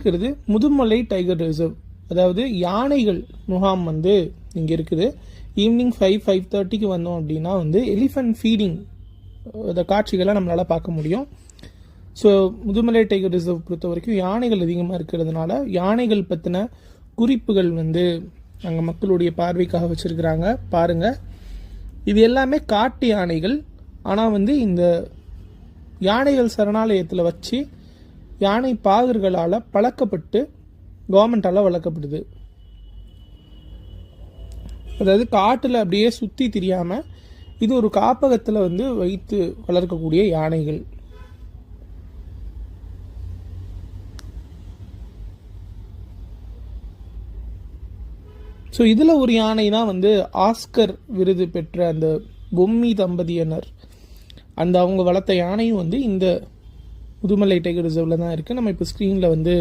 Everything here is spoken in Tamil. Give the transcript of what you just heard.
இருக்கிறது முதுமலை டைகர் ரிசர்வ், அதாவது யானைகள் முகாம் வந்து இங்கே இருக்குது. ஈவினிங் 5-5:30 வந்தோம் அப்படின்னா வந்து எலிஃபென்ட் ஃபீடிங் அந்த காட்சிகளை நம்மளால் பார்க்க முடியும். ஸோ முதுமலை டைகர் ரிசர்வ் பொறுத்த வரைக்கும் யானைகள் அதிகமாக இருக்கிறதுனால யானைகள் பற்றின குறிப்புகள் வந்து அங்கே மக்களுடைய பார்வைக்காக வச்சுருக்கிறாங்க. பாருங்கள், இது எல்லாமே காட்டு யானைகள். ஆனால் வந்து இந்த யானைகள் சரணாலயத்தில் வச்சு யானை பாகர்களால் பழக்கப்பட்டு கவர்மெண்டால் வளர்க்கப்படுது. அதாவது காட்டில் அப்படியே சுற்றி திரியாமல் இது ஒரு காப்பகத்தில் வந்து வைத்து வளர்க்கக்கூடிய யானைகள். ஸோ இதில் ஒரு யானை தான் வந்து ஆஸ்கர் விருது பெற்ற அந்த பொம்மி தம்பதியினர், அந்த அவங்க வளர்த்த யானையும் வந்து இந்த முதுமலை டைகர் ரிசர்வில் தான் இருக்குது. நம்ம இப்போ ஸ்க்ரீனில் வந்து